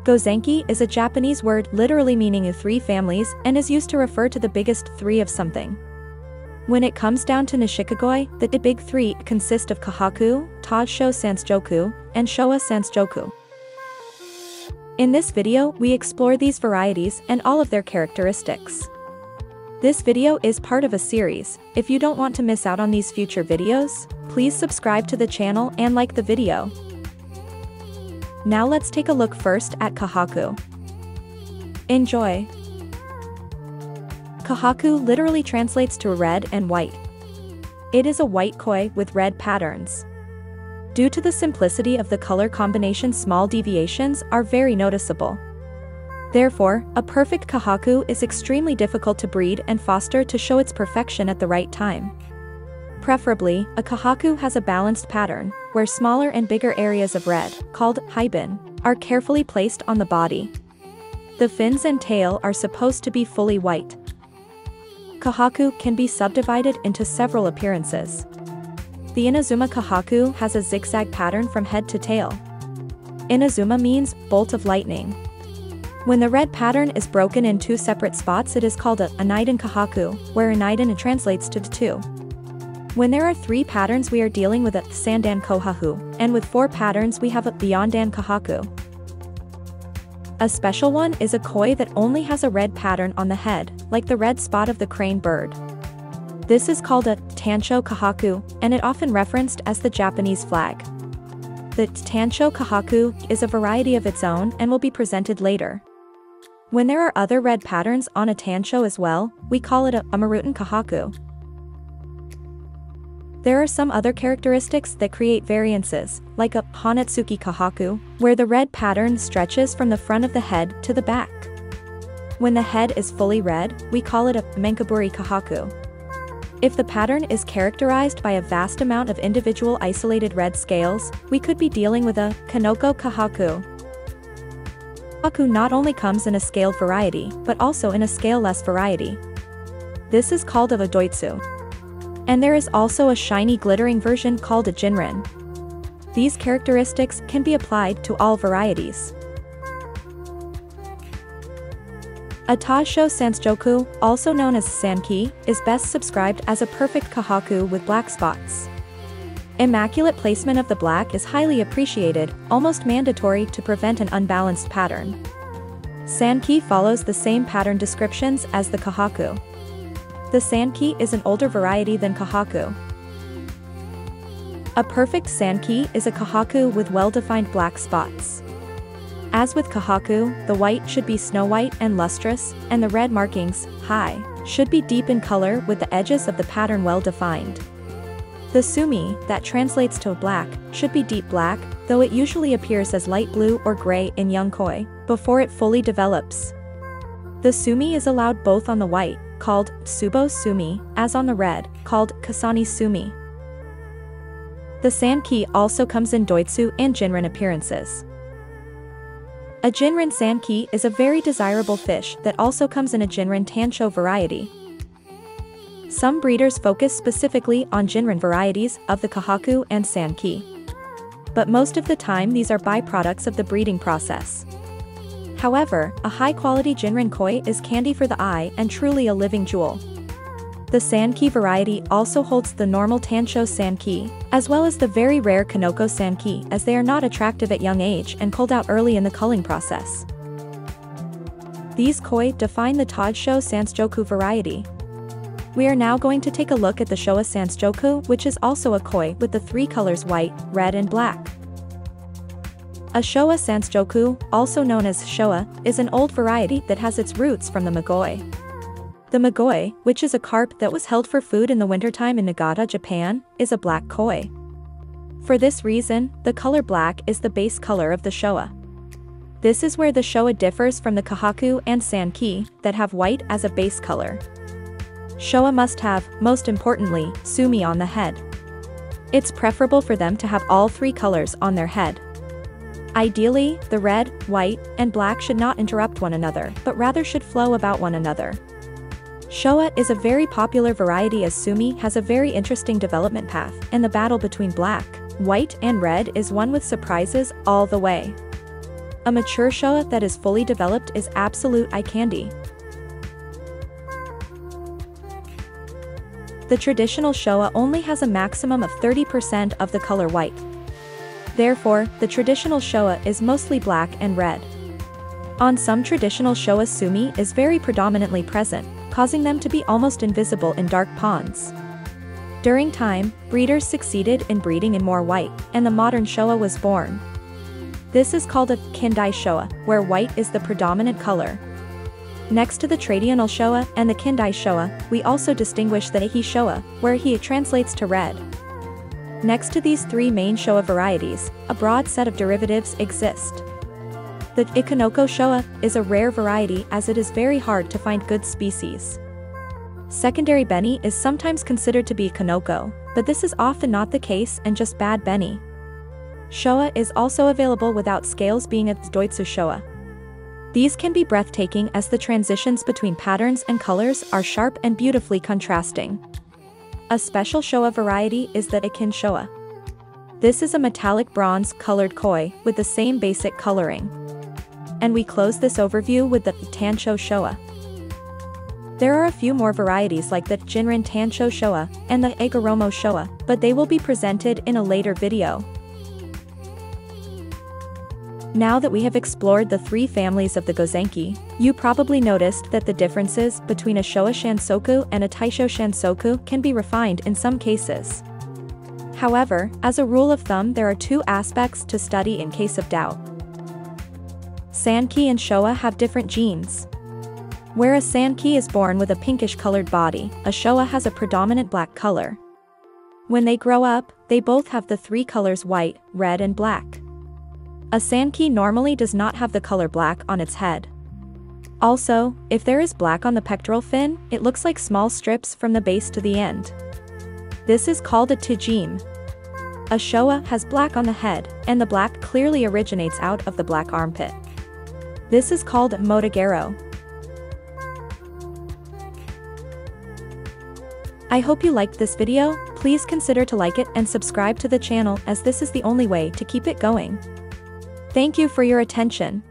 Gosanke is a Japanese word literally meaning three families and is used to refer to the biggest three of something. When it comes down to Nishikagoi, the big three consist of Kohaku, Taisho Sanshoku, and Showa Sanshoku. In this video, we explore these varieties and all of their characteristics. This video is part of a series. If you don't want to miss out on these future videos, please subscribe to the channel and like the video. Now let's take a look first at Kohaku. Enjoy! Kohaku literally translates to red and white. It is a white koi with red patterns. Due to the simplicity of the color combination, small deviations are very noticeable. Therefore, a perfect Kohaku is extremely difficult to breed and foster to show its perfection at the right time. Preferably, a Kohaku has a balanced pattern, where smaller and bigger areas of red, called haibin, are carefully placed on the body. The fins and tail are supposed to be fully white. Kohaku can be subdivided into several appearances. The Inazuma Kohaku has a zigzag pattern from head to tail. Inazuma means bolt of lightning. When the red pattern is broken in two separate spots, it is called a Anaiden Kohaku, where Anaiden translates to two. When there are three patterns, we are dealing with a Sandan Kohaku, and with four patterns we have a Beyondan Kohaku. A special one is a koi that only has a red pattern on the head, like the red spot of the crane bird. This is called a Tancho Kohaku, and it often referenced as the Japanese flag. The Tancho Kohaku is a variety of its own and will be presented later. When there are other red patterns on a Tancho as well, we call it a Maruten Kohaku. There are some other characteristics that create variances, like a Hanatsuki Kohaku, where the red pattern stretches from the front of the head to the back. When the head is fully red, we call it a Menkaburi Kohaku. If the pattern is characterized by a vast amount of individual isolated red scales, we could be dealing with a Kanoko Kohaku. Kohaku not only comes in a scaled variety, but also in a scaleless variety. This is called a Doitsu. And there is also a shiny glittering version called a Ginrin. These characteristics can be applied to all varieties. A Taisho Sanshoku, also known as Sanke, is best described as a perfect Kohaku with black spots. Immaculate placement of the black is highly appreciated, almost mandatory to prevent an unbalanced pattern. Sanke follows the same pattern descriptions as the Kohaku. The Sanke is an older variety than Kohaku. A perfect Sanke is a Kohaku with well-defined black spots. As with Kohaku, the white should be snow white and lustrous, and the red markings, high, should be deep in color with the edges of the pattern well-defined. The sumi, that translates to black, should be deep black, though it usually appears as light blue or gray in young koi, before it fully develops. The sumi is allowed both on the white, called Tsubo Sumi, as on the red, called Kasani Sumi. The Sanke also comes in Doitsu and Ginrin appearances. A Ginrin Sanke is a very desirable fish that also comes in a Ginrin Tancho variety. Some breeders focus specifically on Ginrin varieties of the Kohaku and Sanke. But most of the time these are byproducts of the breeding process. However, a high-quality Ginrin koi is candy for the eye and truly a living jewel. The Sanke variety also holds the normal Tancho Sanke, as well as the very rare Kanoko Sanke, as they are not attractive at young age and culled out early in the culling process. These koi define the Taisho Sanshoku variety. We are now going to take a look at the Showa Sanshoku, which is also a koi with the three colors white, red and black. A Showa Sanshoku, also known as Showa, is an old variety that has its roots from the Magoi. The Magoi, which is a carp that was held for food in the wintertime in Nagata, Japan, is a black koi. For this reason, the color black is the base color of the Showa. This is where the Showa differs from the Kohaku and Sanke, that have white as a base color. Showa must have, most importantly, sumi on the head. It's preferable for them to have all three colors on their head. Ideally, the red, white, and black should not interrupt one another, but rather should flow about one another. Showa is a very popular variety as sumi has a very interesting development path, and the battle between black, white and red is one with surprises all the way. A mature Showa that is fully developed is absolute eye candy. The traditional Showa only has a maximum of 30% of the color white. Therefore, the traditional Showa is mostly black and red. On some traditional Showa, sumi is very predominantly present, causing them to be almost invisible in dark ponds. During time, breeders succeeded in breeding in more white, and the modern Showa was born. This is called a Kindai Showa, where white is the predominant color. Next to the traditional Showa and the Kindai Showa, we also distinguish the Ehi Showa, where Ehi translates to red. Next to these three main Showa varieties, a broad set of derivatives exist. The Kanoko Showa is a rare variety as it is very hard to find good species. Secondary beni is sometimes considered to be Kanoko, but this is often not the case and just bad beni. Showa is also available without scales, being a Doitsu Showa. These can be breathtaking as the transitions between patterns and colors are sharp and beautifully contrasting. A special Showa variety is the Ikin Showa. This is a metallic bronze-colored koi with the same basic coloring. And we close this overview with the Tancho Showa. There are a few more varieties like the Ginrin Tancho Showa and the Egoromo Showa, but they will be presented in a later video. Now that we have explored the three families of the Gosanke, you probably noticed that the differences between a Showa Sanshoku and a Taisho Sanshoku can be refined in some cases. However, as a rule of thumb, there are two aspects to study in case of doubt. Sanke and Showa have different genes. Where a Sanke is born with a pinkish-colored body, a Showa has a predominant black color. When they grow up, they both have the three colors white, red and black. A Sanke normally does not have the color black on its head. Also, if there is black on the pectoral fin, it looks like small strips from the base to the end. This is called a tijime. A Showa has black on the head, and the black clearly originates out of the black armpit. This is called motogero. I hope you liked this video. Please consider to like it and subscribe to the channel, as this is the only way to keep it going. Thank you for your attention.